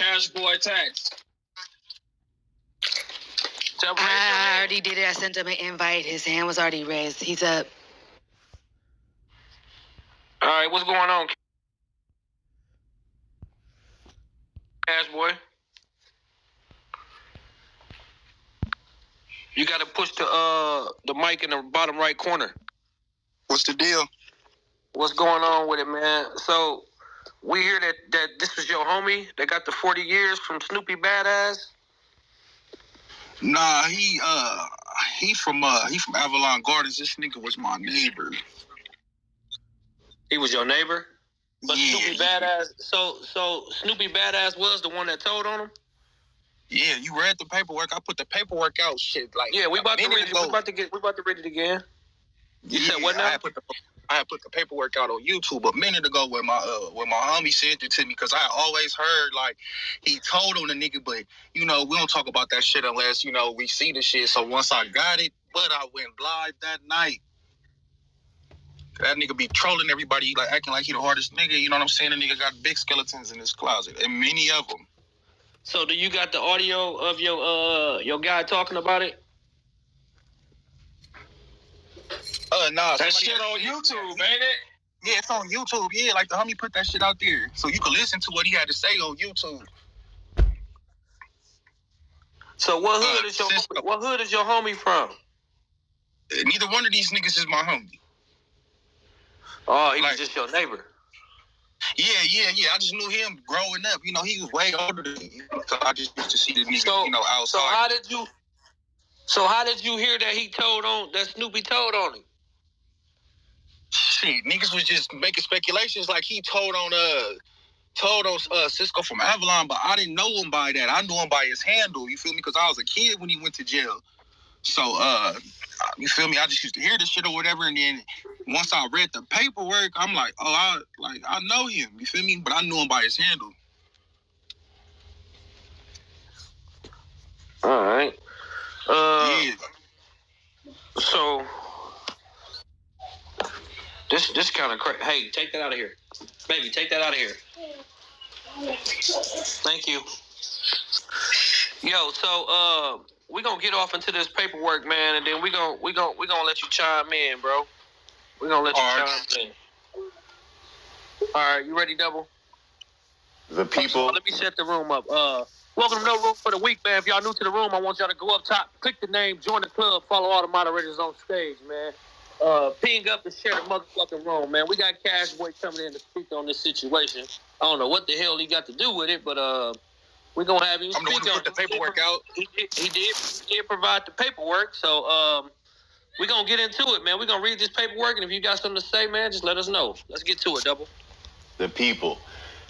CASHBOI Taxx. I already did it. I sent him an invite. His hand was already raised. He's up. All right, what's going on, CASHBOI? You got to push the mic in the bottom right corner. What's the deal? What's going on with it, man? So we hear that this was your homie that got the 40 years from Snoopy Badass. Nah, he from Avalon Gardens. This nigga was my neighbor. He was your neighbor? But yeah. Snoopy Badass, so Snoopy Badass was the one that told on him? Yeah, you read the paperwork. I put the paperwork out. Shit, like yeah, we about to read it. We about to read it again. You said what now? I had put the paperwork out on YouTube a minute ago when my homie sent it to me, because I always heard like he told on the nigga, but you know we don't talk about that shit unless you know we see the shit. So once I got it, but I went live that night. That nigga be trolling everybody, like acting like he the hardest nigga. You know what I'm saying? The nigga got big skeletons in his closet, and many of them. So do you got the audio of your guy talking about it? Nah. That shit on YouTube, ain't it? Yeah, it's on YouTube. Yeah, like the homie put that shit out there, so you can listen to what he had to say on YouTube. So what hood is your homie from? Neither one of these niggas is my homie. Oh, he was just your neighbor. Yeah. I just knew him growing up. You know, he was way older than me. So I just used to see the nigga, outside. So how did you hear that that Snoopy told on him? Shit, niggas was just making speculations like he told on Cisco from Avalon, but I didn't know him by that. I knew him by his handle. You feel me? Because I was a kid when he went to jail. So you feel me? I just used to hear this shit or whatever, and then once I read the paperwork, I'm like, oh, I know him. You feel me? But I knew him by his handle. All right. Yeah. So this kind of crazy. Hey, take that out of here, baby. Take that out of here. Thank you. Yo, so we gonna get off into this paperwork, man, and then we gonna let you chime in, bro. We gonna let you chime in. All right, you ready, Double? The people. Let me set the room up. Welcome to No Room for the Week, man. If y'all new to the room, I want y'all to go up top, click the name, join the club, follow all the moderators on stage, man. Ping up and share the motherfucking room, man. We got CASHBOI coming in to speak on this situation. I don't know what the hell he got to do with it, but we're going to have him speak on it. I'm the one who put the paperwork out. He did provide the paperwork, so we're going to get into it, man. We're going to read this paperwork, and if you got something to say, man, just let us know. Let's get to it, Double. The people.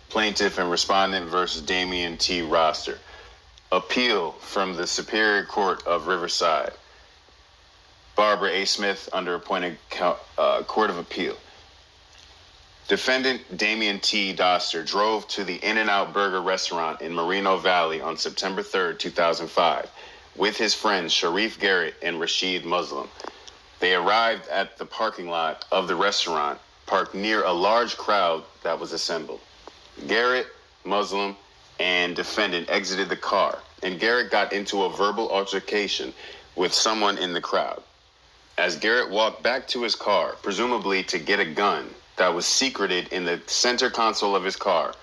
Plaintiff and respondent versus Damian T. Roster. Appeal from the Superior Court of Riverside. Barbara A. Smith under appointed Court of Appeal. Defendant Damian T. Doster drove to the In-N-Out Burger restaurant in Moreno Valley on September 3rd, 2005, with his friends Sharif Garrett and Rashid Muslim. They arrived at the parking lot of the restaurant, parked near a large crowd that was assembled. Garrett, Muslim, and defendant exited the car, and Garrett got into a verbal altercation with someone in the crowd. As Garrett walked back to his car, presumably to get a gun that was secreted in the center console of his car,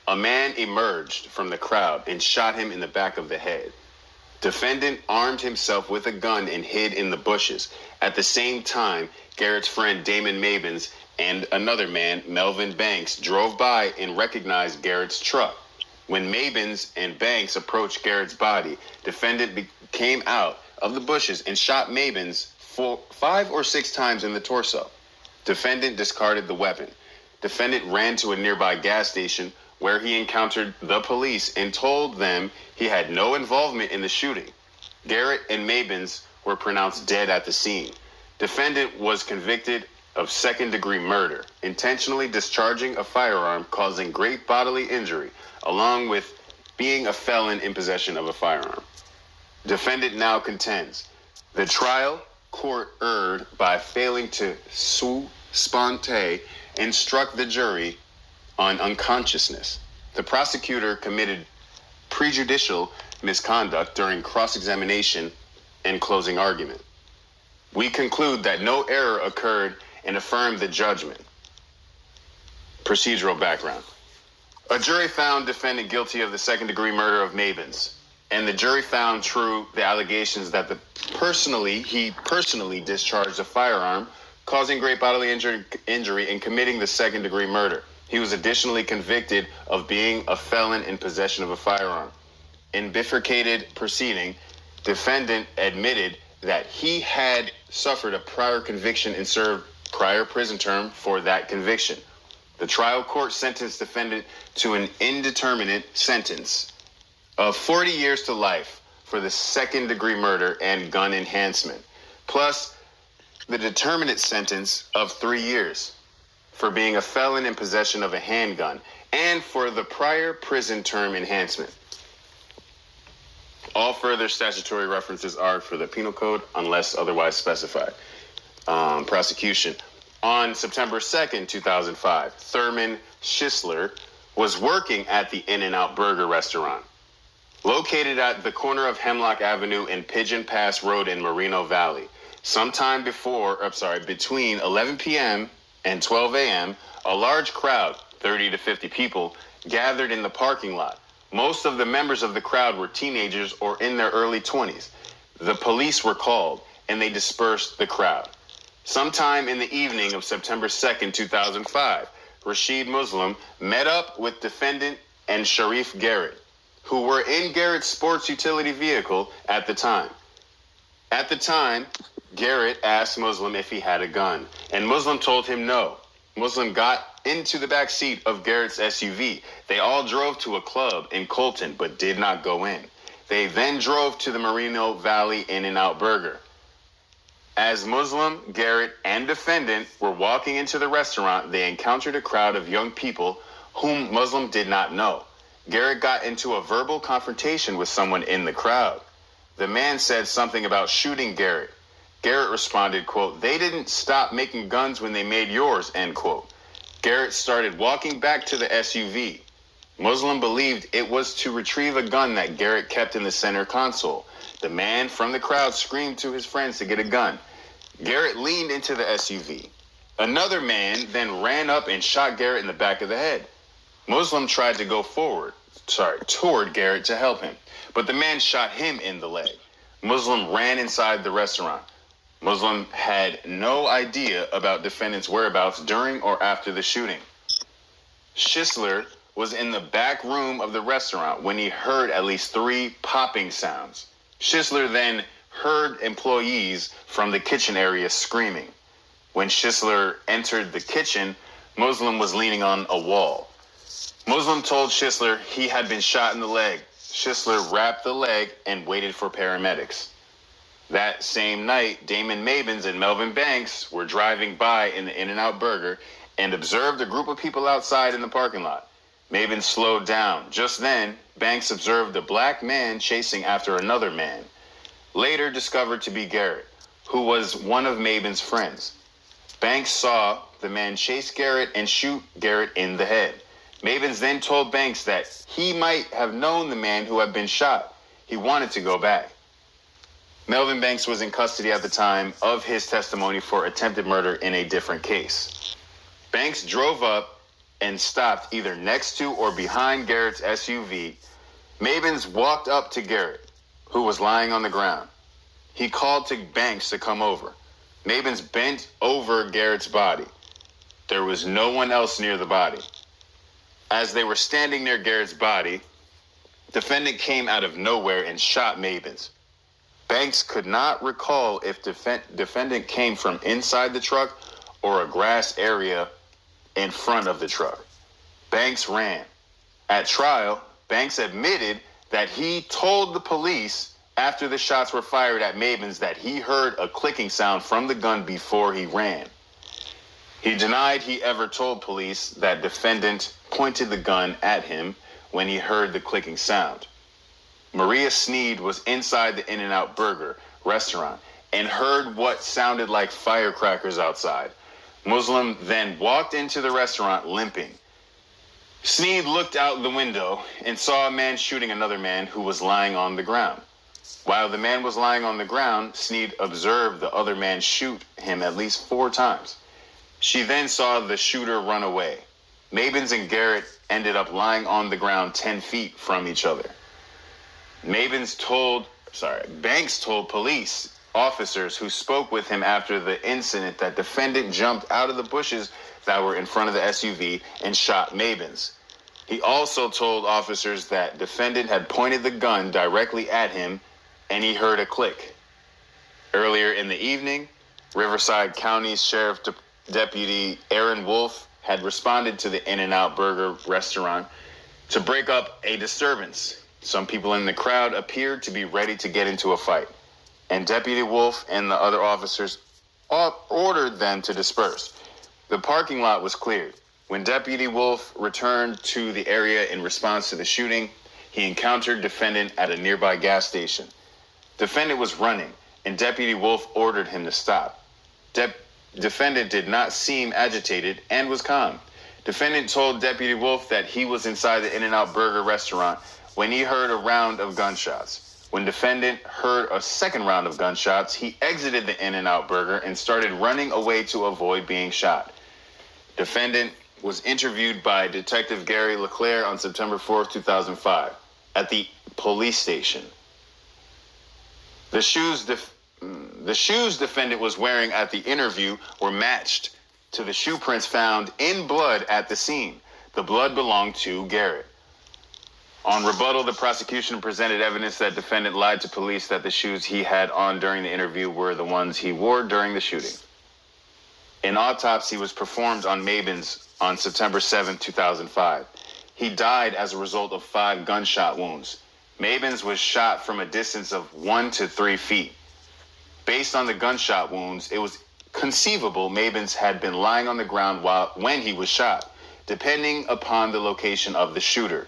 a man emerged from the crowd and shot him in the back of the head. Defendant armed himself with a gun and hid in the bushes. At the same time, Garrett's friend Damon Mabins and another man, Melvin Banks, drove by and recognized Garrett's truck. When Mabins and Banks approached Garrett's body, defendant came out of the bushes and shot Mabins 5 or 6 times in the torso. Defendant discarded the weapon. Defendant ran to a nearby gas station where he encountered the police and told them he had no involvement in the shooting. Garrett and Mabins were pronounced dead at the scene. Defendant was convicted of second-degree murder, intentionally discharging a firearm causing great bodily injury, along with being a felon in possession of a firearm. Defendant now contends the trial court erred by failing to sua sponte instruct the jury on unconsciousness. The prosecutor committed prejudicial misconduct during cross-examination and closing argument. We conclude that no error occurred and affirm the judgment. Procedural background. A jury found defendant guilty of the second-degree murder of Mabins, and the jury found true the allegations that he personally discharged a firearm, causing great bodily injury in committing the second-degree murder. He was additionally convicted of being a felon in possession of a firearm. In bifurcated proceeding, defendant admitted that he had suffered a prior conviction and served prior prison term for that conviction. The trial court sentenced defendant to an indeterminate sentence of 40 years to life for the second-degree murder and gun enhancement, plus the determinate sentence of 3 years for being a felon in possession of a handgun and for the prior prison term enhancement. All further statutory references are for the penal code unless otherwise specified. Prosecution. On September 2nd, 2005, Thurman Schisler was working at the In-N-Out Burger restaurant, located at the corner of Hemlock Avenue and Pigeon Pass Road in Moreno Valley. Sometime between 11 p.m. and 12 a.m., a large crowd, 30 to 50 people, gathered in the parking lot. Most of the members of the crowd were teenagers or in their early 20s. The police were called, and they dispersed the crowd. Sometime in the evening of September 2nd, 2005, Rashid Muslim met up with defendant and Sharif Garrett, who were in Garrett's sports utility vehicle at the time. At the time, Garrett asked Muslim if he had a gun, and Muslim told him no. Muslim got into the back seat of Garrett's SUV. They all drove to a club in Colton, but did not go in. They then drove to the Moreno Valley In-N-Out Burger. As Muslim, Garrett, and defendant were walking into the restaurant, they encountered a crowd of young people whom Muslim did not know. Garrett got into a verbal confrontation with someone in the crowd. The man said something about shooting Garrett. Garrett responded, quote, "They didn't stop making guns when they made yours," end quote. Garrett started walking back to the SUV. Muslim believed it was to retrieve a gun that Garrett kept in the center console. The man from the crowd screamed to his friends to get a gun. Garrett leaned into the SUV. Another man then ran up and shot Garrett in the back of the head. Muslim tried to go toward Garrett to help him, but the man shot him in the leg. Muslim ran inside the restaurant. Muslim had no idea about defendant's whereabouts during or after the shooting. Schisler was in the back room of the restaurant when he heard at least 3 popping sounds. Schisler then heard employees from the kitchen area screaming. When Schisler entered the kitchen, Muslim was leaning on a wall. Muslim told Schisler he had been shot in the leg. Schisler wrapped the leg and waited for paramedics. That same night, Damon Mabins and Melvin Banks were driving by in the In-N-Out Burger and observed a group of people outside in the parking lot. Mabins slowed down. Just then, Banks observed a black man chasing after another man, later discovered to be Garrett, who was one of Mabins' friends. Banks saw the man chase Garrett and shoot Garrett in the head. Mabins then told Banks that he might have known the man who had been shot. He wanted to go back. Melvin Banks was in custody at the time of his testimony for attempted murder in a different case. Banks drove up and stopped either next to or behind Garrett's SUV. Mabins walked up to Garrett, who was lying on the ground. He called to Banks to come over. Mabins bent over Garrett's body. There was no one else near the body. As they were standing near Garrett's body, defendant came out of nowhere and shot Mabins. Banks could not recall if defendant came from inside the truck or a grass area in front of the truck. Banks ran. At trial, Banks admitted that he told the police after the shots were fired at Mabins that he heard a clicking sound from the gun before he ran. He denied he ever told police that defendant pointed the gun at him when he heard the clicking sound. Maria Sneed was inside the In-N-Out Burger restaurant and heard what sounded like firecrackers outside. Muslim then walked into the restaurant limping. Sneed looked out the window and saw a man shooting another man who was lying on the ground. While the man was lying on the ground, Sneed observed the other man shoot him at least 4 times. She then saw the shooter run away. Mabens and Garrett ended up lying on the ground 10 feet from each other. Banks told police officers who spoke with him after the incident that defendant jumped out of the bushes that were in front of the SUV and shot Mabens. He also told officers that defendant had pointed the gun directly at him and he heard a click. Earlier in the evening, Riverside County Sheriff Deputy Aaron Wolf had responded to the In-N-Out Burger restaurant to break up a disturbance. Some people in the crowd appeared to be ready to get into a fight, and Deputy Wolf and the other officers ordered them to disperse. The parking lot was cleared. When Deputy Wolf returned to the area in response to the shooting, he encountered defendant at a nearby gas station. Defendant was running, and Deputy Wolf ordered him to stop. Defendant did not seem agitated and was calm. Defendant told Deputy Wolf that he was inside the In-N-Out Burger restaurant when he heard a round of gunshots. When defendant heard a second round of gunshots, he exited the In-N-Out Burger and started running away to avoid being shot. Defendant was interviewed by Detective Gary LeClaire on September 4th, 2005 at the police station. The shoes defendant was wearing at the interview were matched to the shoe prints found in blood at the scene. The blood belonged to Garrett. On rebuttal, the prosecution presented evidence that defendant lied to police that the shoes he had on during the interview were the ones he wore during the shooting. An autopsy was performed on Mabens on September 7, 2005. He died as a result of 5 gunshot wounds. Mabens was shot from a distance of 1 to 3 feet. Based on the gunshot wounds, it was conceivable Mabens had been lying on the ground when he was shot, depending upon the location of the shooter.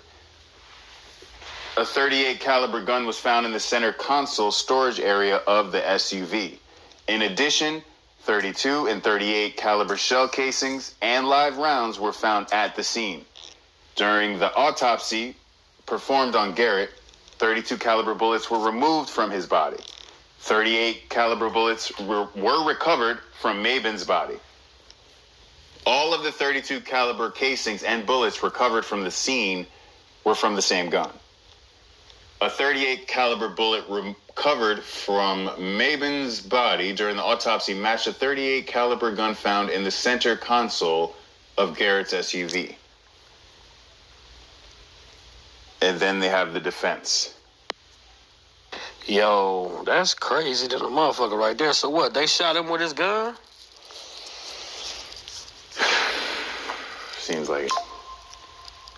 A .38 caliber gun was found in the center console storage area of the SUV. In addition, .32 and .38 caliber shell casings and live rounds were found at the scene. During the autopsy performed on Garrett, .32 caliber bullets were removed from his body. .38 caliber bullets were recovered from Mabens' body. All of the .32 caliber casings and bullets recovered from the scene were from the same gun. A .38 caliber bullet recovered from Mabens' body during the autopsy matched a .38 caliber gun found in the center console of Garrett's SUV. And then they have the defense. Yo, that's crazy to the motherfucker right there. So what, they shot him with his gun? Seems like it.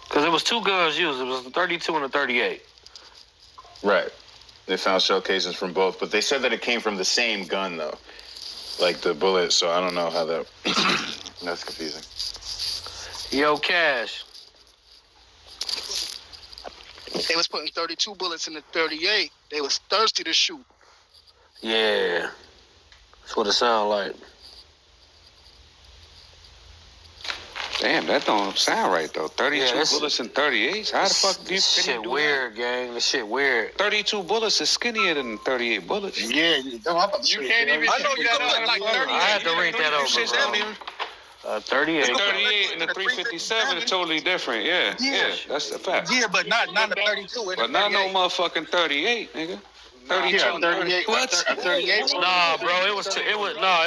Because it was 2 guns used. It was a .32 and a .38. Right. They found shell casings from both, but they said that it came from the same gun, though. Like the bullet, so I don't know how that... That's confusing. Yo, Cash. They was putting 32 bullets in the 38. They was thirsty to shoot. Yeah. That's what it sound like. Damn, that don't sound right, though. 32 bullets and 38s? How the fuck do you This shit weird, gang. This shit weird. 32 bullets is skinnier than 38 bullets. Yeah, you can't even. I know you got like 38. I had to read that over, bro. 38. The 38 and the 357 is totally different, yeah. That's a fact. Yeah, but not the 32. But not no motherfucking 38, nigga. 32. 38. What? 38. Nah, bro, it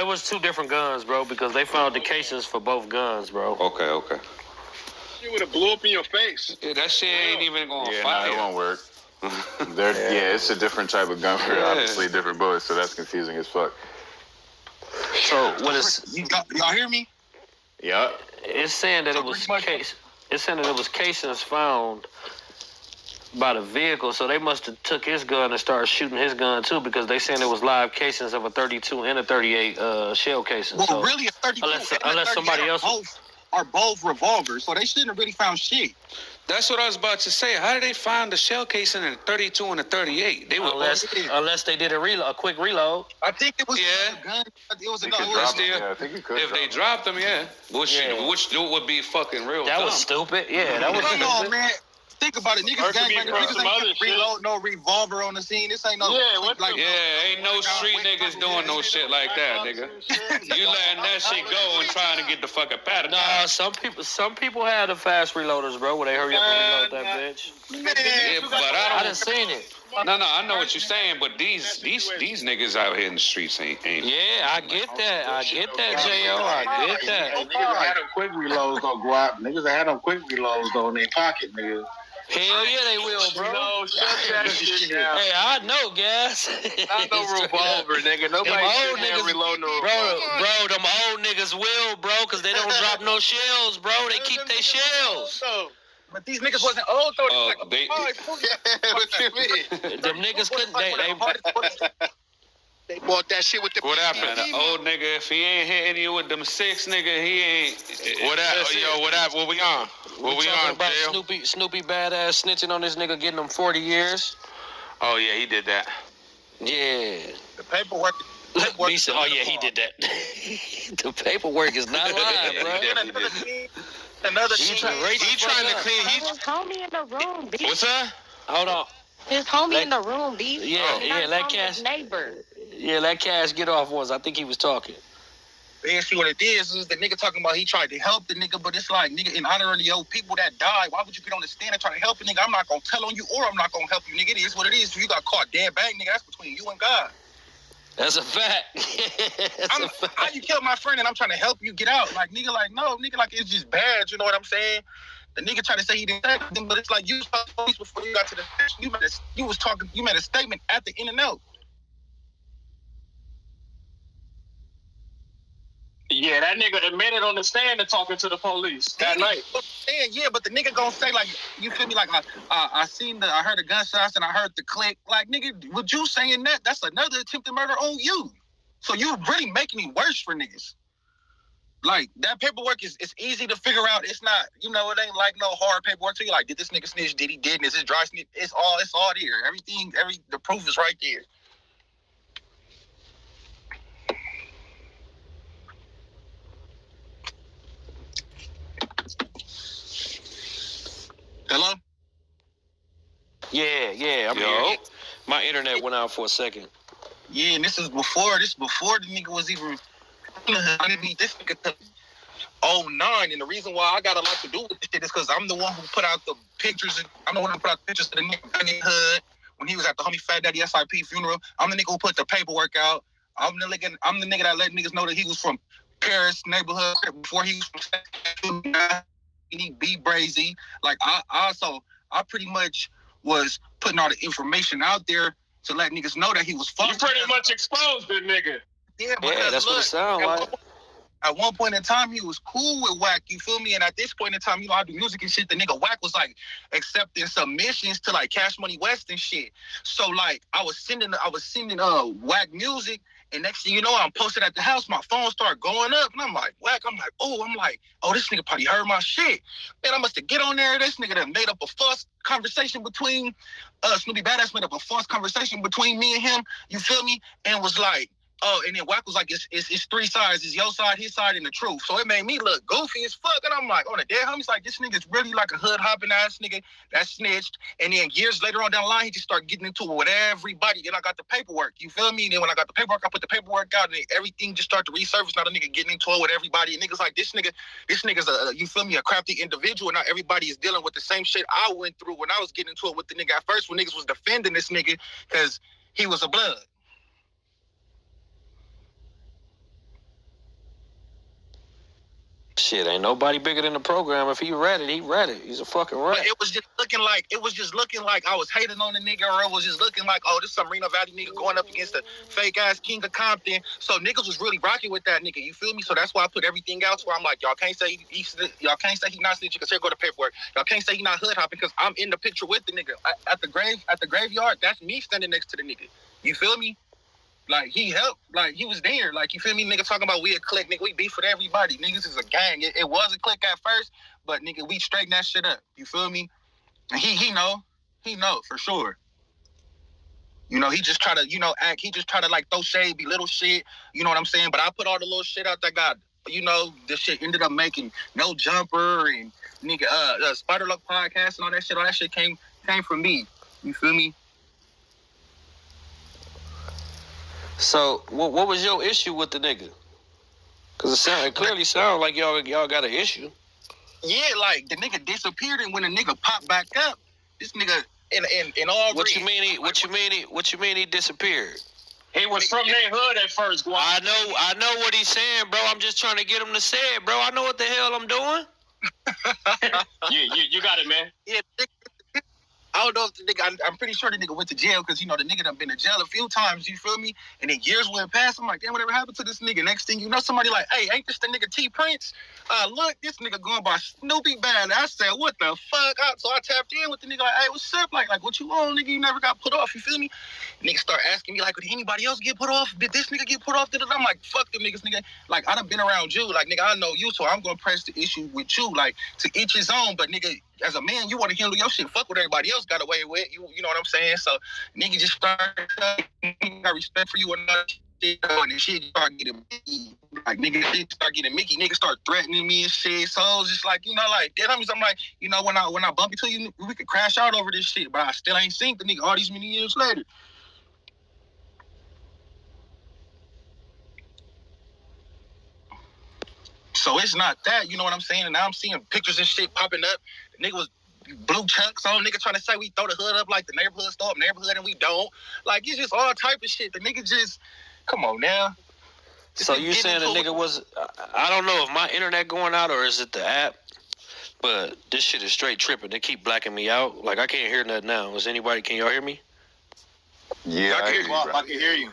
was 2 different guns, bro, because they found the casings for both guns, bro. Okay. You would have blew up in your face. Yeah, that shit ain't even gonna Yeah, fire. no, it won't work. Yeah, it's a different type of gun for obviously different bullets, so that's confusing as fuck. So what is Y'all hear me? Yeah. it's saying that it's saying that it was casings found by the vehicle, so they must have took his gun and started shooting his gun too, because they saying it was live casings of a 32 and a 38 shell casing. Well, so really a 32. unless somebody else are both revolvers, so they shouldn't have really found shit. That's what I was about to say. How did they find the shell casing in a 32 and a 38? They were unless they did a quick reload. I think it was a gun. It was another. I think you could. If they dropped them, which would be fucking real. That was stupid. Yeah, that was stupid. Come on, man. Think about it, niggas gangbangers. Niggas ain't reload no revolver on the scene. This ain't no. Ain't no street niggas doing no shit like that, nigga. You letting that shit go and trying to get the fucking pattern. Nah, some people had the fast reloaders, bro, where they hurry up and reload that bitch. Yeah, but I done seen it. No, I know what you're saying, but these niggas out here in the streets ain't. Yeah, I get that, J.O. I get that. Niggas that had them quick reloads though, go out. Niggas that had them quick reloads though in their pocket, nigga. Hell yeah, they will, bro. No, shut that shit down. Hey, I know, gas. Not no revolver, nigga. Nobody can reload no revolver. Bro, them old niggas will, bro, because they don't drop no shells, bro. They keep their shells. But these niggas wasn't old though. What you mean? Them niggas couldn't. They bought that shit with the. What happened? An old nigga, if he ain't hitting you with them 6, nigga, he ain't. What happened? What we on? What we on? About Snoopy Badass snitching on this nigga, getting him 40 years. Oh yeah, he did that. Yeah. The paperwork. He said, oh yeah, he did that. The paperwork is not lying, bro. Another he trying to clean. His homie in the room, B. What's that? Hold on. His homie in the room, B. Yeah, let Cash. Neighbor. Yeah, let Cash get off once. I think he was talking. And see what it is the nigga talking about he tried to help the nigga, but it's like, nigga, in honor of the old people that died, why would you get on the stand and try to help a nigga? I'm not gonna tell on you or I'm not gonna help you, nigga. It is what it is. If you got caught dead bang, nigga, that's between you and God. That's a fact. How you kill my friend and I'm trying to help you get out? Like, nigga, like, no, nigga, like, it's just bad. You know what I'm saying? The nigga tried to say he didn't say anything, but it's like you saw police before you got to the station. You made a statement at the in and out. Yeah, that nigga admitted on the stand to talking to the police that night. Yeah, but the nigga gonna say, like, you feel me? Like, I heard the gunshots and I heard the click. Like, nigga, with you saying that, that's another attempted murder on you. So you really making it worse for niggas. Like, that paperwork is easy to figure out. It's not, it ain't like no hard paperwork to you. Like, did this nigga snitch? Did he didn't? Is it dry snitch? It's all there. The proof is right there. Hello? Yeah, I'm here. My internet went out for a second. Yeah, and this before the nigga was even underneath this nigga 09, and the reason why I got a lot to do with this shit is because I'm the one who put out the pictures. I'm the one who put out the pictures of the nigga in the hood when he was at the homie Fat Daddy SIP funeral. I'm the nigga who put the paperwork out. I'm the nigga that let niggas know that he was from Paris neighborhood before he was from B Brazy. Like, I pretty much was putting all the information out there to let niggas know that he was fucked. You pretty much exposed the nigga. Yeah, that's what it sounds like. At one point in time, he was cool with Wack, you feel me? And at this point in time, I do music and shit. The nigga Wack was like accepting submissions to like Cash Money West and shit. So like I was sending Wack music, and next thing you know, I'm posted at the house. My phone started going up, and I'm like, Wack. I'm like, oh, this nigga probably heard my shit. Man, I must have get on there. This nigga done made up a false conversation between Snoopy Badass made up a false conversation between me and him. You feel me? And was like. Oh, and then Wack was like, it's 3 sides. It's your side, his side, and the truth. So it made me look goofy as fuck. And I'm like, on the dead homies, like, this nigga's really like a hood-hopping ass nigga that snitched. And then years later on down the line, he just started getting into it with everybody. Then I got the paperwork. You feel me? And then when I got the paperwork, I put the paperwork out, and then everything just started to resurface. Now the nigga getting into it with everybody. And niggas like, this nigga's you feel me, a crafty individual. Now everybody is dealing with the same shit I went through when I was getting into it with the nigga at first, when niggas was defending this nigga because he was a blood. Shit, ain't nobody bigger than the program. If he read it, he read it. He's a fucking rat. But it was just looking like I was hating on the nigga, or it was just looking like, oh, this some Moreno Valley nigga going up against the fake ass King of Compton. So niggas was really rocking with that nigga. You feel me? So that's why I put everything else where I'm like, y'all can't say he not snitching because here go the paperwork. Y'all can't say he not hood hopping because I'm in the picture with the nigga at the graveyard. That's me standing next to the nigga. You feel me? Like, he helped. Like, he was there. Like, you feel me? Nigga talking about we a clique. Nigga, we beef with everybody. Niggas is a gang. It was a clique at first, but, nigga, we straighten that shit up. You feel me? And he know. He know, for sure. You know, he just try to, you know, act. He just try to, like, throw shade, belittle shit. You know what I'm saying? But I put all the little shit out that got, you know, this shit ended up making No Jumper and, nigga, Spider Luck podcast and all that shit. All that shit came from me. You feel me? So, what was your issue with the nigga? Because it clearly sounds like y'all got an issue. Yeah, like, the nigga disappeared, and when the nigga popped back up, this nigga in all. What you mean he disappeared? He was from their hood at first, Guap. I know what he's saying, bro. I'm just trying to get him to say it, bro. I know what the hell I'm doing. You got it, man. Yeah, I don't know if the nigga, I'm pretty sure the nigga went to jail because, you know, the nigga done been to jail a few times, you feel me? And then years went past. I'm like, damn, whatever happened to this nigga? Next thing you know, somebody like, hey, ain't this the nigga T Prince? Look, this nigga going by Snoopy Badass. I said, what the fuck? So I tapped in with the nigga like, hey, what's up? Like what you on, nigga? You never got put off, you feel me? Nigga start asking me, like, did anybody else get put off? Did this nigga get put off? I'm like, fuck them niggas, nigga. Like, I done been around you. Like, nigga, I know you, so I'm going to press the issue with you. Like, to each his own, but nigga, as a man, you want to handle your shit. Fuck what everybody else got away with. You know what I'm saying? So, nigga just started, got respect for you and all that shit, and the shit start getting Mickey. Like, nigga, shit start getting Mickey. Nigga start threatening me and shit. So, I was just like, you know, like, I'm like, you know, when I bump into you, we could crash out over this shit, but I still ain't seen the nigga all these many years later. So it's not that, you know what I'm saying? And now I'm seeing pictures and shit popping up. The nigga was blue chucks on. Nigga trying to say we throw the hood up like the neighborhood store up neighborhood and we don't. Like, it's just all type of shit. The nigga just, come on now. So you saying the nigga was, I don't know if my internet going out or is it the app, but this shit is straight tripping. They keep blacking me out. Like, I can't hear nothing now. Can y'all hear me? Yeah, I can hear you. I can hear you.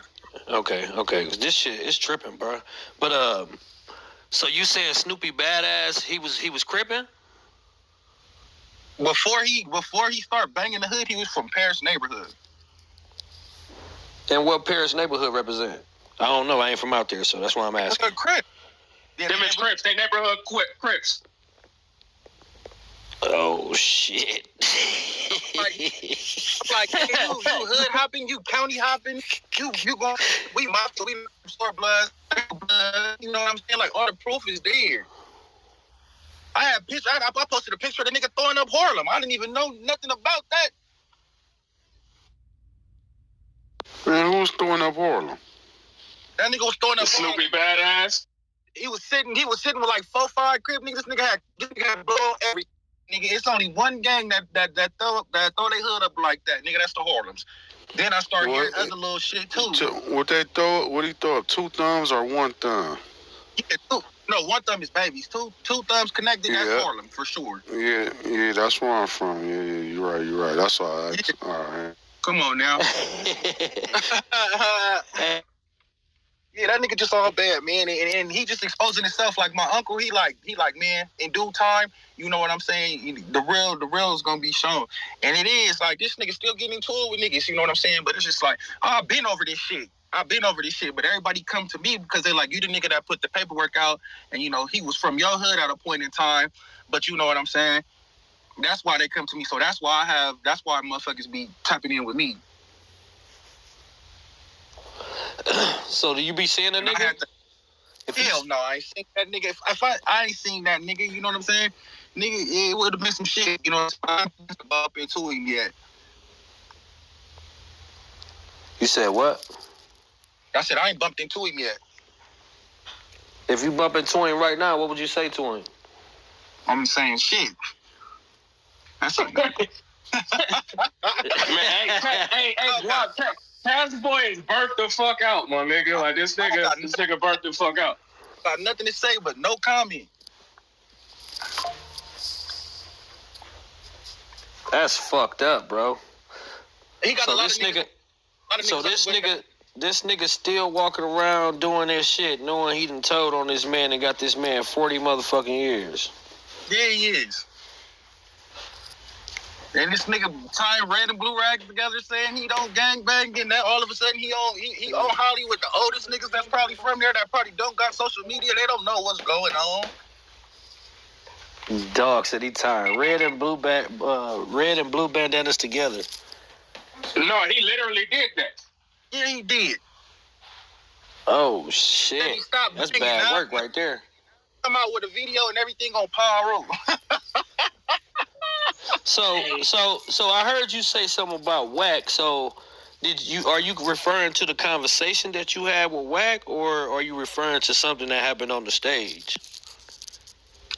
Okay. This shit is tripping, bro. But, so you saying Snoopy Badass, he was crippin'? Before he started banging the hood, he was from Paris neighborhood. And what Paris neighborhood represent? I don't know. I ain't from out there, so that's why I'm asking. Crips. Them is Crips. They neighborhood Crips. Oh shit! like you hood hopping, you county hopping, you going, we mafia, we store blood, you know what I'm saying? Like, all the proof is there. I had picture. I posted a picture of the nigga throwing up Harlem. I didn't even know nothing about that. Man, who was throwing up Harlem? That nigga was throwing up Snoopy Badass. He was sitting with like 4-5 crib niggas. This nigga had blow every. Nigga, it's only one gang that throw their hood up like that. Nigga, that's the Harlems. Then I started hearing other little shit too. What he throw up? 2 thumbs or 1 thumb? Yeah, 2. No, 1 thumb is babies. Two thumbs connected. Yeah. That's Harlem for sure. Yeah, that's where I'm from. Yeah, you're right. That's all right. Yeah. All right. Come on now. Yeah, that nigga just all bad, man, and he just exposing himself like my uncle. He like, man, in due time, you know what I'm saying? The real is gonna be shown, and it is like this nigga still getting into it with niggas, you know what I'm saying? But it's just like, I've been over this shit, but everybody come to me because they're like, you the nigga that put the paperwork out, and you know he was from your hood at a point in time, but you know what I'm saying? That's why they come to me. So that's why motherfuckers be tapping in with me. So do you be seeing a nigga? Hell no, I ain't seen that nigga. If I ain't seen that nigga, you know what I'm saying? Nigga, it would have been some shit, you know. I ain't bumped into him yet. You said what? I said I ain't bumped into him yet. If you bump into him right now, what would you say to him? I'm saying shit. That's a man. Hey, Guap, CASHBOI is burnt the fuck out, my nigga. Like, this nigga burnt the fuck out. Got nothing to say, but no comment. That's fucked up, bro. He got so a lot this of nigga. So this nigga still walking around doing this shit, knowing he done told on this man and got this man 40 motherfucking years. Yeah, he is. And this nigga tying red and blue rags together, saying he don't gang bang, and then all of a sudden he on Hollywood, the oldest niggas that's probably from there that probably don't got social media. They don't know what's going on. Dog said he tying red and blue bandanas together. No, he literally did that. Yeah, he did. Oh shit! That's bad work right there. Come out with a video and everything on Power. So I heard you say something about Wack. So are you referring to the conversation that you had with Wack, or are you referring to something that happened on the stage?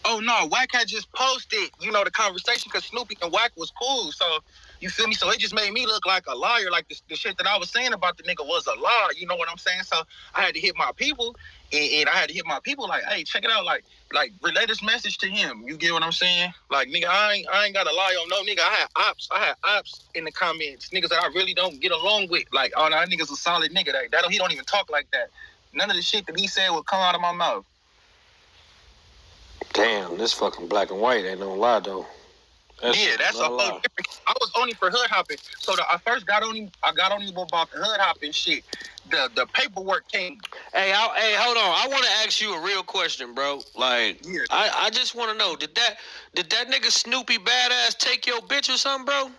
Oh no, Wack had just posted, the conversation because Snoopy and Wack was cool. So you feel me? So it just made me look like a liar. Like the shit that I was saying about the nigga was a lie. You know what I'm saying? So I had to hit my people, and I had to hit my people like, hey, check it out, like relay this message to him. You get what I'm saying? Like, nigga, I ain't got to lie on no nigga. I had ops in the comments, niggas that I really don't get along with. Like, oh, that nigga's a solid nigga. He don't even talk like that. None of the shit that he said would come out of my mouth. Damn, this fucking black and white ain't no lie though. That's a whole different. I was only for hood hopping, so I first got on him. I got on him about the hood hopping shit. The paperwork came. Hey, hold on. I want to ask you a real question, bro. Like, yeah. I just want to know, did that nigga Snoopy Badass take your bitch or something, bro?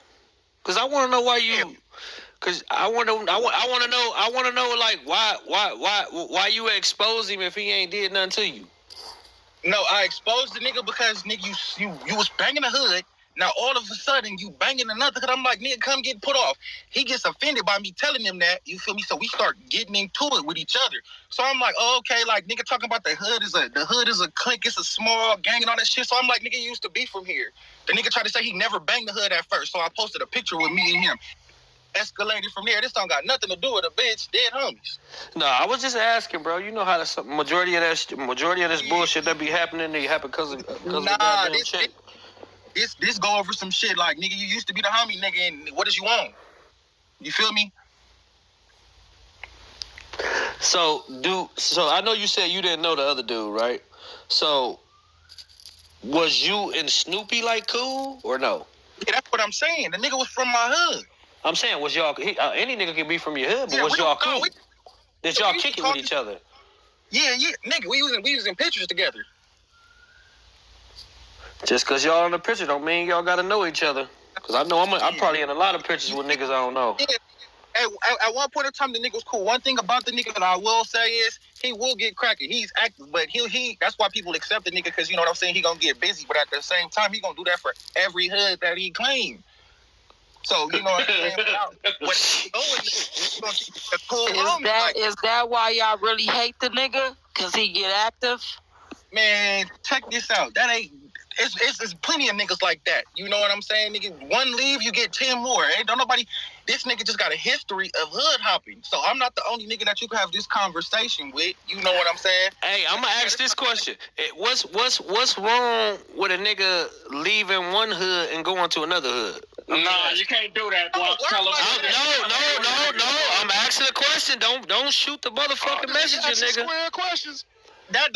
Cause I want to know why you. Yeah. Cause I want to know like why you expose him if he ain't did nothing to you. No, I exposed the nigga because nigga you was banging the hood. Now all of a sudden you banging another. Cause I'm like, nigga, come get put off. He gets offended by me telling him that. You feel me? So we start getting into it with each other. So I'm like, oh, okay, like nigga talking about the hood is a clique, it's a small gang and all that shit. So I'm like, nigga, you used to be from here. The nigga tried to say he never banged the hood at first. So I posted a picture with me and him. Escalated from there. This don't got nothing to do with a bitch. Dead homies. No, I was just asking, bro. You know how the majority of this bullshit that be happening, they happen because of goddamn shit. This go over some shit like, nigga, you used to be the homie, nigga, and what did you want? You feel me? So I know you said you didn't know the other dude, right? So was you and Snoopy like cool or no? Yeah, that's what I'm saying. The nigga was from my hood. I'm saying, was y'all, any nigga can be from your hood, but was y'all cool? Did y'all kick it with each other? Yeah, nigga, we was in pictures together. Just because y'all in the picture don't mean y'all got to know each other. Because I know I'm probably in a lot of pictures with niggas I don't know. Yeah. At one point in time, the nigga was cool. One thing about the nigga that I will say is he will get cracking. He's active, but he that's why people accept the nigga, because you know what I'm saying? He gonna get busy, but at the same time, he gonna do that for every hood that he claimed. So, you know what I'm saying? Is that why y'all really hate the nigga? Because he get active? Man, check this out. That ain't... It's plenty of niggas like that. You know what I'm saying? Nigga, one leave, you get 10 more. Ain't nobody... This nigga just got a history of hood hopping. So I'm not the only nigga that you can have this conversation with. You know what I'm saying? Hey, I'm gonna ask this question. What's wrong with a nigga leaving one hood and going to another hood? Nah, you can't do that, boy. No. I'm asking a question. Don't shoot the motherfucking messenger, nigga. Square questions. That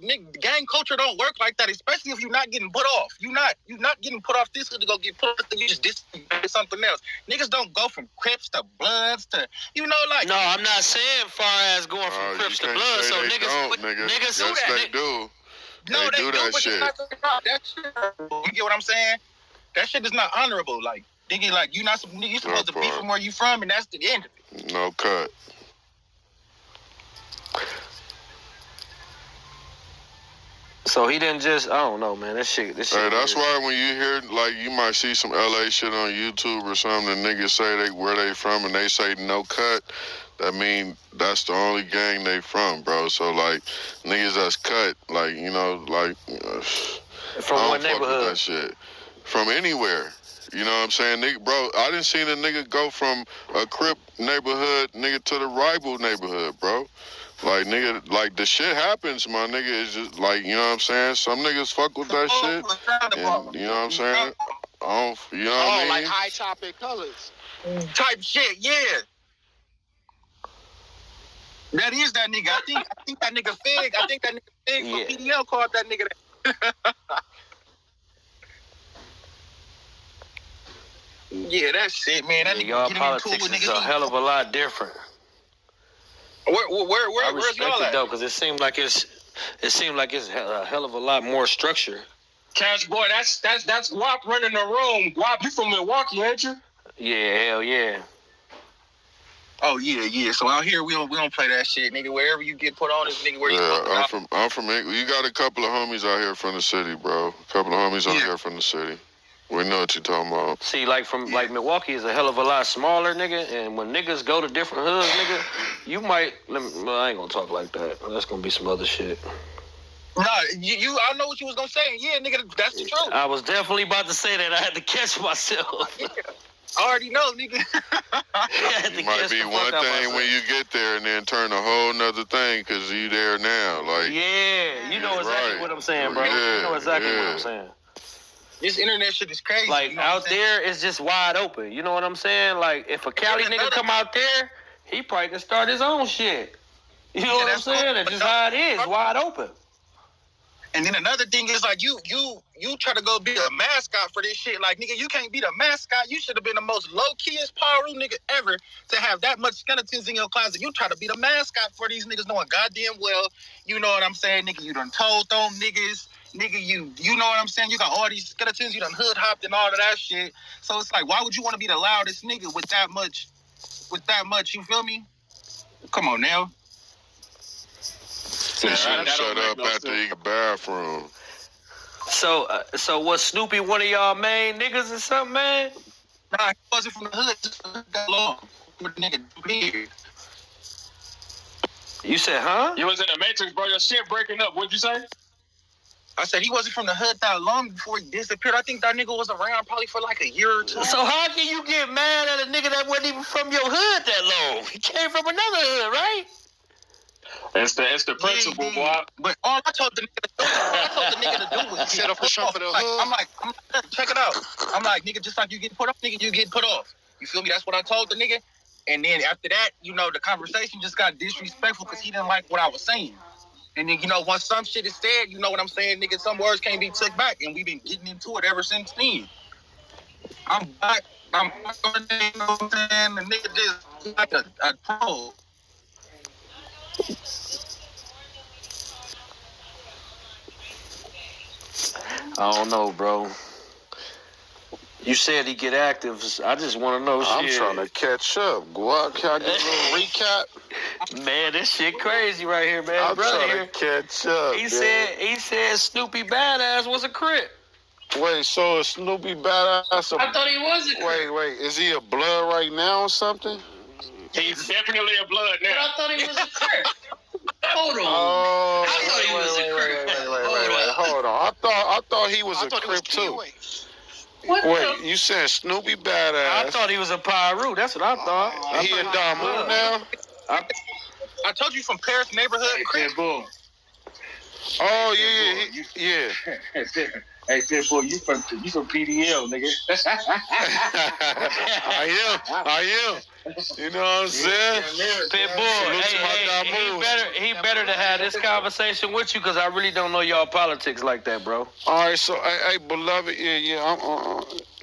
nigga, gang culture don't work like that, especially if you're not getting put off. You're not getting put off this hood to go get put off, then you just do something else. Niggas don't go from Crips to Bloods to, like... No, I'm not saying far as going from Crips to Bloods, so niggas do that. They do. No, they do, that but shit. That shit, you get what I'm saying? That shit is not honorable. Like, nigga, like, you're supposed to be from where you from, and that's the end of it. No cut. So he didn't just, I don't know, man. This shit. Hey, that's why when you hear, like, you might see some LA shit on YouTube or something, and niggas say where they from, and they say no cut. That mean that's the only gang they from, bro. So, like, niggas that's cut, like, from what neighborhood? With that shit. From anywhere. You know what I'm saying? Nigga, bro, I done seen a nigga go from a Crip neighborhood, nigga, to the rival neighborhood, bro. Like, nigga, like, the shit happens, my nigga. It's just, like, you know what I'm saying? Some niggas fuck with that shit. And, you know what I'm saying? You know what I mean? Like high topic colors. Type shit, yeah. That is that nigga. I think that nigga Fig. I think that nigga Fig from PDL called that nigga that. Yeah, that's it, man. That nigga y'all getting politics into it, is nigga. a hell of a lot different. I I where's y'all respect it at? though, because it seemed like it's a hell of a lot more structure. CASHBOI, that's Guap running the room. Guap, you from Milwaukee, ain't you? Yeah, hell yeah. Oh yeah. So out here we don't play that shit, nigga. Wherever you get put on is nigga where you fucking I'm from you got a couple of homies out here from the city, bro. A couple of homies out here from the city. We know what you're talking about. See, like Milwaukee is a hell of a lot smaller, nigga. And when niggas go to different hoods, nigga, you might. I ain't gonna talk like that. That's gonna be some other shit. Nah, I know what you was gonna say. Yeah, nigga, that's the truth. I was definitely about to say that. I had to catch myself. Yeah. I already know, nigga. It might be one thing when you get there and then turn a whole nother thing because you there now. Like, yeah, you know exactly what I'm saying, bro. Yeah, you know exactly what I'm saying. This internet shit is crazy. Like, you know out there, it's just wide open. You know what I'm saying? Like, if a Cali nigga come out there, he probably can start his own shit. You know what I'm saying? That's just how it is, wide open. And then another thing is, like, you try to go be a mascot for this shit. Like, nigga, you can't be the mascot. You should have been the most low-keyest Paru nigga ever to have that much skeletons in your closet. You try to be the mascot for these niggas knowing goddamn well, you know what I'm saying, nigga, you done told them niggas. Nigga, you know what I'm saying? You got all these skeletons, you done hood hopped and all of that shit. So it's like, why would you want to be the loudest nigga with that much, you feel me? Come on now. Shut up after you get bathroom. So was Snoopy one of y'all main niggas or something, man? Nah, he wasn't from the hood, just that long. With the nigga beard. You said, huh? You was in the Matrix, bro. Your shit breaking up. What'd you say? I said he wasn't from the hood that long before he disappeared. I think that nigga was around probably for like a year or two. So how can you get mad at a nigga that wasn't even from your hood that long? He came from another hood, right? It's the principle, boy. But all I told the nigga to do was set up a show for the hood. I'm like, check it out. I'm like, nigga, just like you get put off, nigga, you get put off. You feel me? That's what I told the nigga. And then after that, you know, the conversation just got disrespectful because he didn't like what I was saying. And then, you know, once some shit is said, you know what I'm saying, nigga, some words can't be took back. And we've been getting into it ever since then. I'm back. You know what I'm saying? The nigga just like a troll. I don't know, bro. You said he get active. I just want to know I'm shit. trying to catch up. Guap, can I get a little recap? Man, this shit crazy right here, man. I'm trying to catch up. He said Snoopy Badass was a Crip. Wait, so is Snoopy Badass? I thought he was a Crip. Wait, is he a blood right now or something? He's definitely a blood now. But I thought he was a Crip. Hold on. Oh, I thought he was a Crip. wait, hold on. I thought he was a Crip too. Wait, you said Snoopy Badass? I thought he was a Pyru. That's what I thought. He in Damu now? I told you from Paris neighborhood. Hey, boom. Oh yeah. Hey, boy, you from PDL, nigga. I am. You know what I'm saying? Pitbull, he better to have this conversation with you because I really don't know y'all politics like that, bro. All right, so hey, beloved,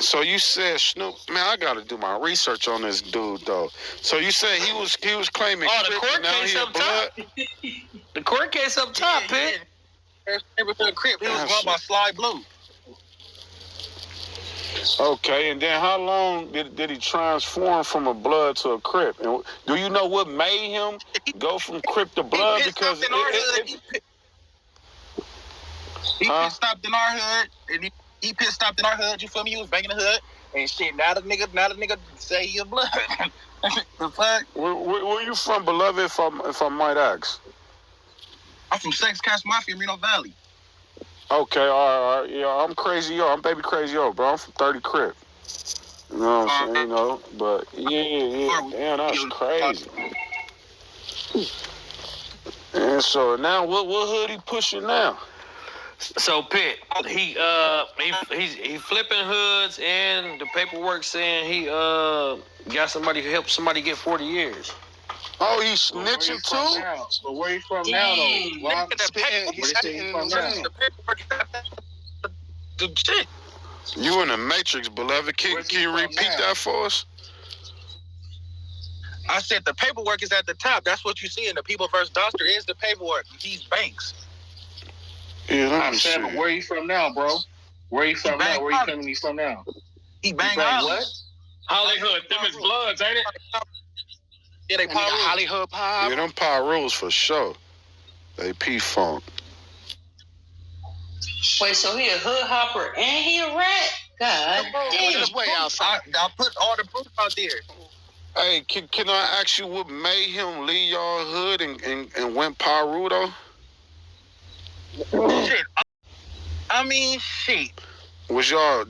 so you said Snoop, man, I gotta do my research on this dude though. So you said he was claiming the court case up top. The court case up top, Pit. Neighborhood Crip. He was run by Sly Blue. Okay, and then how long did he transform from a blood to a Crip? And do you know what made him go from Crip to blood? Because he pit stopped in our hood, and he pit stopped in our hood. You feel me? He was banging the hood and shit. Now the nigga say he a blood. The fuck? Where you from, beloved? If I might ask. I'm from Sex Cash Mafia, Moreno Valley. Okay, all right. Yeah, I'm Crazy Yo. I'm Baby Crazy Yo, bro. I'm from 30 Crip. You know what I'm saying? You know, but yeah. Damn, that's crazy. And so now, what hood he pushing now? So Pit, he flipping hoods and the paperwork saying he got somebody to help somebody get 40 years. Oh, he's snitching too? But where he from now, though? The shit. You in the Matrix, beloved. Can you repeat that for us? I said the paperwork is at the top. That's what you see in the People vs. Duster is the paperwork. He's Banks. Yeah, I'm saying, but where he from now, bro? Where he from now? Where he coming from now? He bang what? Hollywood. Them is Bloods, ain't it? Yeah, they Hollywood Pop. Yeah, them Pyrus for sure. They P-Funk. Wait, so he a hood hopper and he a rat? God damn. This way outside. I put all the proof out there. Hey, can I ask you what made him leave y'all hood and went Pyru though? Shit. I mean, shit. Did y'all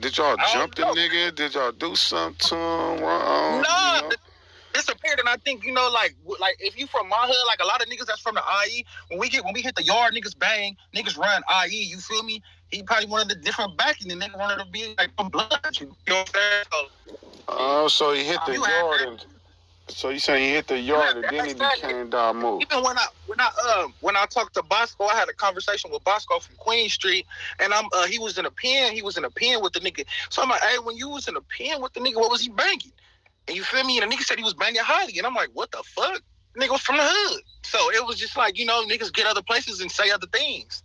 jump the nigga? Did y'all do something to him wrong? No, you know? disappeared, and I think, you know, like if you from my hood, like a lot of niggas that's from the IE, when we hit the yard, niggas bang, niggas run IE, you feel me? He probably wanted a different backing, and nigga wanted to be like from blood, you know what I'm saying? Oh, so he hit the yard, and so you saying he hit the yard, and then he became Don Move. Even when I talked to Bosco, I had a conversation with Bosco from Queen Street, and he was in a pen with the nigga. So I'm like, hey, when you was in a pen with the nigga, what was he banging? And you feel me? And the nigga said he was banging Holly. And I'm like, what the fuck? Nigga was from the hood. So it was just like, you know, niggas get other places and say other things.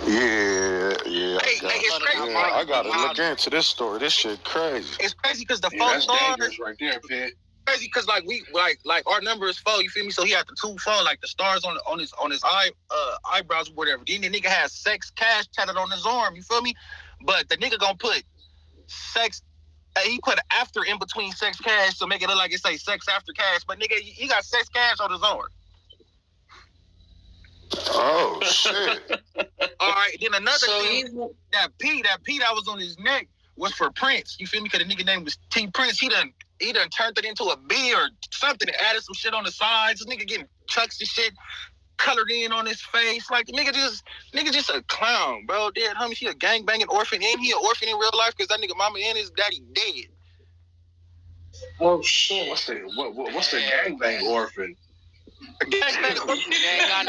Yeah. I gotta look crazy. into this story. This shit crazy. It's crazy because the phone stars right there, Pit. Crazy because like we like our number is 4, you feel me? So he had the 2 4, like the stars on his eyebrows or whatever. Then the nigga has sex cash tatted on his arm, you feel me? But the nigga gonna put sex. He put after in between sex cash to make it look like it say sex after cash, but nigga, he got sex cash on his arm. Oh shit! All right, then another thing, that P that was on his neck was for Prince. You feel me? Because the nigga name was T Prince. He done turned it into a B or something and added some shit on the sides. This nigga getting chucks and shit colored in on his face. Like the nigga just a clown, bro. Dead homie, she a gangbanging orphan, and he an orphan in real life because that nigga mama and his daddy dead. Oh shit! What's the gangbang orphan? Gangbang orphan. He ain't got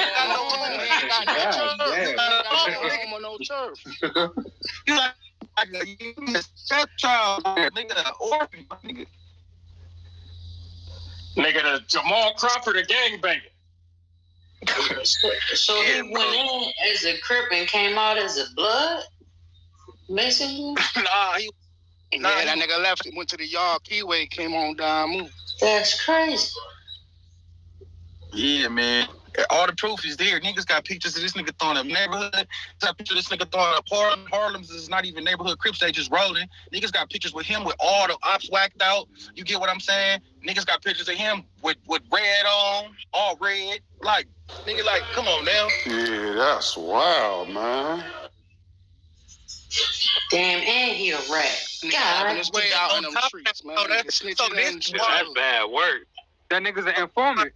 no turf. You like a stepchild, nigga, an orphan, nigga. Nigga, the Jamal Crawford, a gangbanger. So he went in as a Crip and came out as a Blood? Basically? That nigga left. Went to the yard, Keyway, came on down, move. That's crazy. Yeah, man. All the proof is there. Niggas got pictures of this nigga throwing up neighborhood. Got pictures of this nigga throwing up Harlem. Harlem's is not even neighborhood Crips. They just rolling. Niggas got pictures with him with all the ops whacked out. You get what I'm saying? Niggas got pictures of him with red on, all red. Like, nigga, like, come on now. Yeah, that's wild, man. Damn, and he a rat. God. His way out on them streets, man. That's bad work. That nigga's an informant.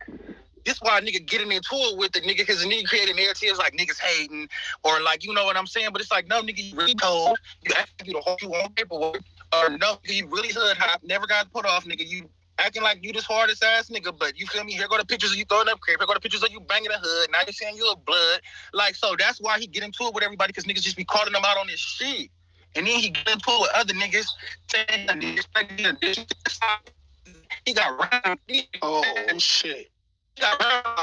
This why a nigga getting into it with the nigga, because the nigga creating narratives like niggas hating, or like, you know what I'm saying? But it's like, no, nigga, you really told. You act like you the whole you on paperwork. Or no, you really hood hop, never got put off, nigga. You acting like you this hardest ass nigga, but you feel me? Here go the pictures of you throwing up crap. Here go the pictures of you banging the hood. Now you're saying you a Blood. Like, so that's why he get into it with everybody, because niggas just be calling him out on this shit. And then he get into it with other niggas saying he got round. Oh shit. He got round.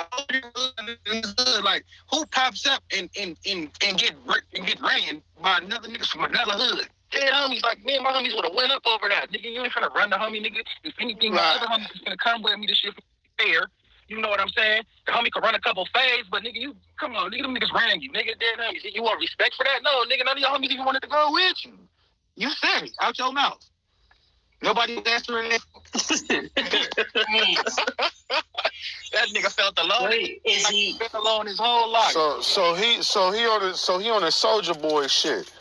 Like, who pops up and get ran by another nigga from another hood? Dead homies, like, man, my homies would have went up over that. Nigga, you ain't finna run the homie, nigga. If anything, my other homies is gonna come with me. This shit fair. You know what I'm saying? The homie could run a couple fades, but nigga, you come on, nigga, them niggas ran you, nigga. Dead homies. You want respect for that? No, nigga, none of your homies even wanted to go with you. You said it out your mouth. Nobody was answering it. That nigga felt alone. Wait, is he felt alone his whole life? So he on his Soldier Boy shit.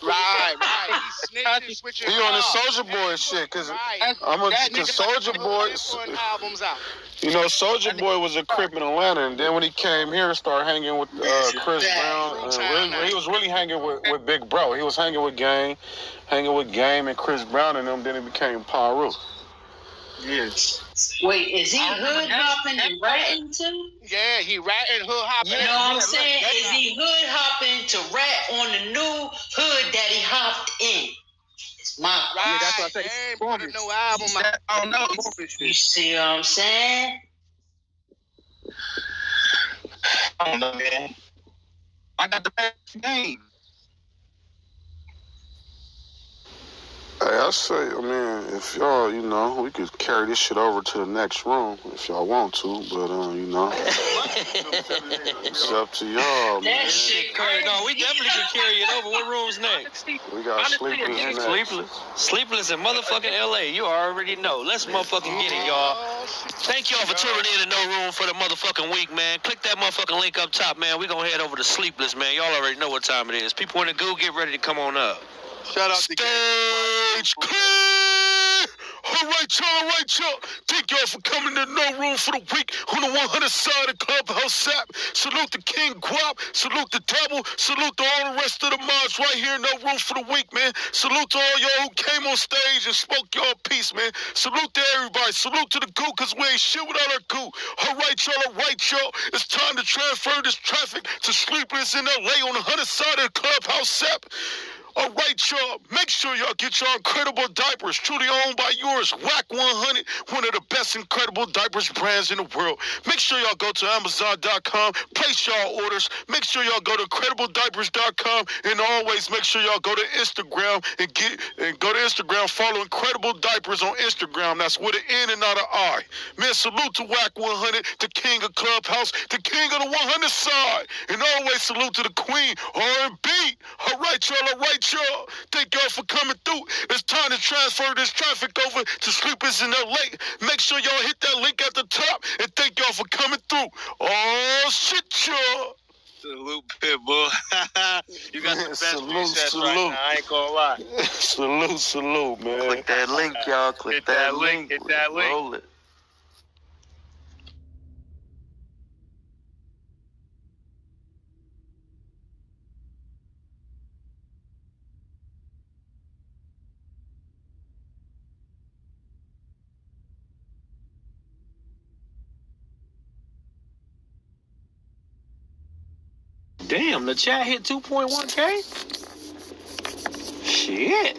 Right. He's switching. He on his Soldier Boy shit, cause Soldier Boy. Albums out. You know, Soldier Boy was a Crip in Atlanta, and then when he came here and started hanging with Chris Brown, he was really hanging with Big Bro. He was hanging with Game and Chris Brown, and them. Then he became Pyru. Yes. Wait, is he hood hopping and ratting too? Yeah, he ratting, hood hopping. You know what I'm saying? Is he hood hopping to rat on the new hood that he hopped in? It's my right. Yeah, that's what I say. Put a new album. I don't know. You see what I'm saying? I don't know, man. I got the best game. Hey, I say, I mean, if y'all, you know, we could carry this shit over to the next room if y'all want to, but, you know, it's up to y'all, man. That shit crazy. No, we definitely can carry it over. What room's next? We got Sleepless next. Sleepless in motherfucking LA. You already know. Let's motherfucking get it, y'all. Thank y'all for tuning in to No Room for the motherfucking week, man. Click that motherfucking link up top, man. We gonna head over to Sleepless, man. Y'all already know what time it is. People in the goo, get ready to come on up. Shout out to Stage clear! All right, y'all. Thank y'all for coming to No Room for the week on the 100 side of Clubhouse app. Salute the King Guap. Salute the Devil. Salute to all the rest of the mods right here in No Room for the week, man. Salute to all y'all who came on stage and spoke y'all piece, man. Salute to everybody. Salute to the goo, because we ain't shit without our goo. All right, y'all. It's time to transfer this traffic to Sleepless in LA on the 100 side of the Clubhouse app. All right, y'all. Make sure y'all get your incredible diapers, truly owned by yours. Whack 100, one of the best incredible diapers brands in the world. Make sure y'all go to Amazon.com, place y'all orders. Make sure y'all go to IncredibleDiapers.com, and always make sure y'all go to Instagram and go to Instagram. Follow Incredible Diapers on Instagram. That's with an N and not an I. Man, salute to Whack 100, the king of Clubhouse, the king of the 100 side, and always salute to the queen, R&B. All right, y'all. Thank y'all for coming through. It's time to transfer this traffic over to Sleepers in LA. Make sure y'all hit that link at the top, and thank y'all for coming through. Oh, shit, y'all. Salute, Pitbull. You got the best resets right now. I ain't gonna lie. Salute, man. Click that link, y'all. Hit that link. Roll it. Damn, the chat hit 2.1K? Shit.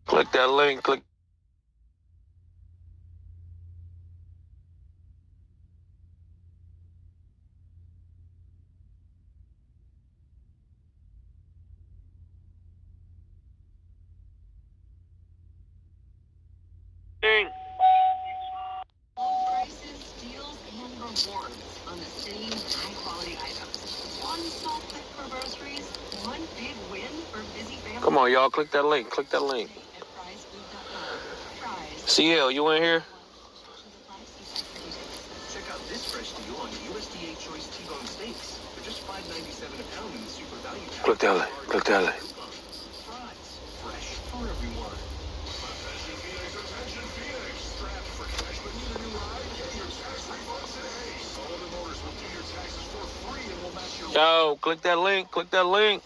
Click that link. Click. Prices, deals, and rewards on the same high-quality items. One small click for groceries, one big win for busy families. Come on, y'all. Click that link. CL, you in here? Check out this fresh deal on USDA Choice T-Bone Steaks for just $5.97 a pound in the Super Value pack. Click that link. Fries, fresh for everyone. Attention Phoenix. Strapped for cash but need a new ride? Get your tax refund today. Sullivan Motors will do your taxes for free and will match your... Yo, click that link.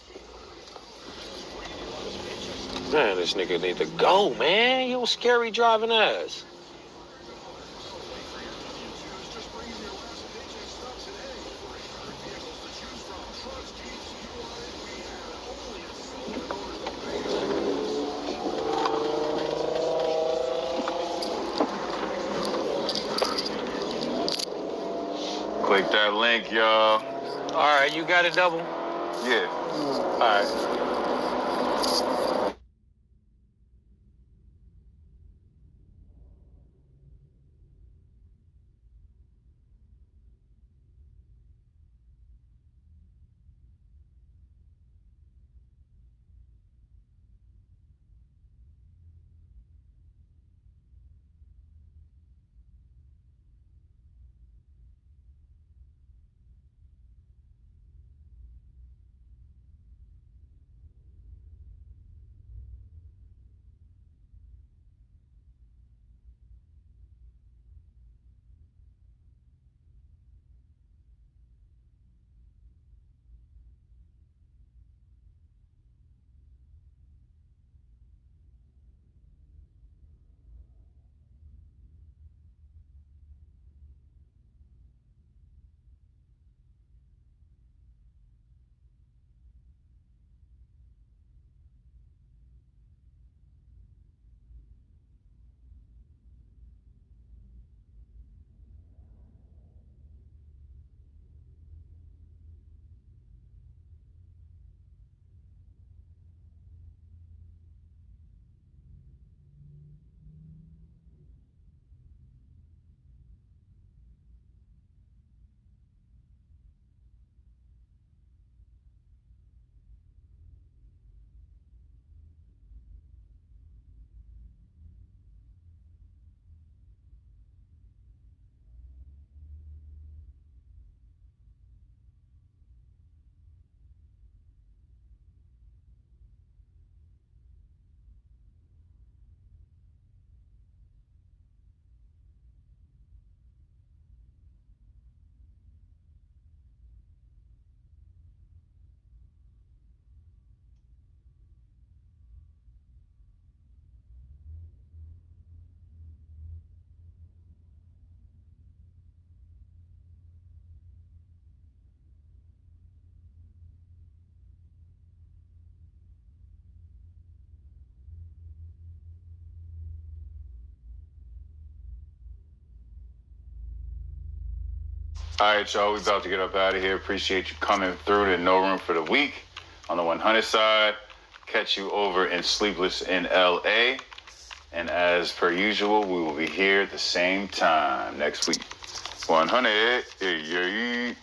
Man, this nigga need to go, man. You scary driving ass. Click that link, y'all. All right, you got it, Double? Yeah. All right. All right, y'all, we about to get up out of here. Appreciate you coming through to No Room for the Week on the 100 side. Catch you over in Sleepless in LA. And as per usual, we will be here at the same time next week. 100. Yeah.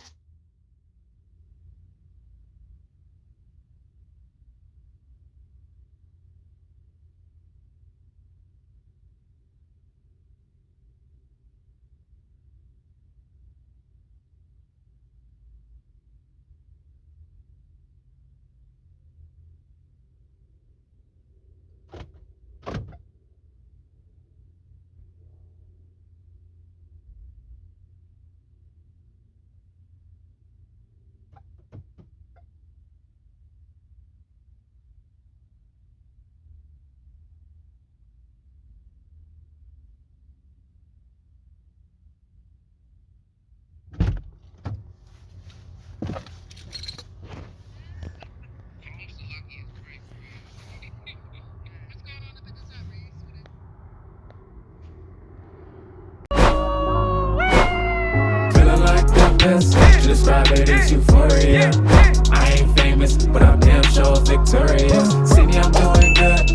To describe it as euphoria. I ain't famous, but I'm damn sure victorious. See me, I'm doing good.